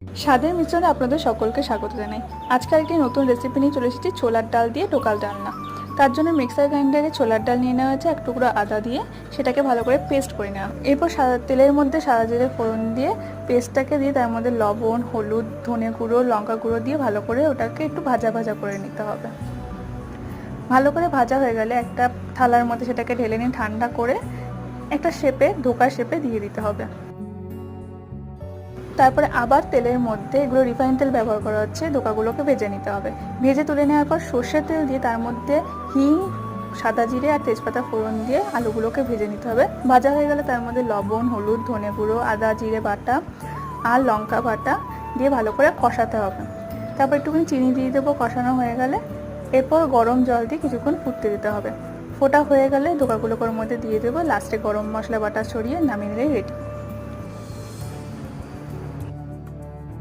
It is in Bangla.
স্বাদের মিশ্রণে আপনাদের সকলকে স্বাগত জানাই। আজকে একটি নতুন রেসিপি নিয়ে চলে এসেছি, ছোলার ডাল দিয়ে টোকাল ডালনা। তার জন্য মিক্সার গ্রাইন্ডারে ছোলার ডাল নিয়ে নেওয়া হয়েছে, এক টুকরো আদা দিয়ে সেটাকে ভালো করে পেস্ট করে নেওয়া। এরপর সাদা তেলের মধ্যে সাদা জিরে ফোড়ন দিয়ে পেস্টটাকে দিয়ে তার মধ্যে লবণ, হলুদ, ধনে গুঁড়ো, লঙ্কা গুঁড়ো দিয়ে ভালো করে ওটাকে একটু ভাজা ভাজা করে নিতে হবে। ভালো করে ভাজা হয়ে গেলে একটা থালার মধ্যে সেটাকে ঢেলে নিয়ে ঠান্ডা করে একটা শেপে, ধোকার শেপে দিয়ে দিতে হবে। তারপরে আবার তেলের মধ্যে, এগুলো রিফাইন তেল ব্যবহার করা হচ্ছে, ধোকাগুলোকে ভেজে নিতে হবে। ভেজে তুলে নেওয়ার পর সর্ষের তেল দিয়ে তার মধ্যে হিং, সাদা জিরে আর তেজপাতা ফোড়ন দিয়ে আলুগুলোকে ভেজে নিতে হবে। ভাজা হয়ে গেলে তার মধ্যে লবণ, হলুদ, ধনে গুঁড়ো, আদা জিরে বাটা আর লঙ্কা বাটা দিয়ে ভালো করে কষাতে হবে। তারপর একটুখানি চিনি দিয়ে দেবো কষানো হয়ে গেলে। এরপর গরম জল দিয়ে কিছুক্ষণ ফুটতে দিতে হবে। ফোটা হয়ে গেলে ধোকাগুলোকে ওর মধ্যে দিয়ে দেবো। লাস্টে গরম মশলা বাটা ছড়িয়ে নামিয়ে নিলেই রেডি।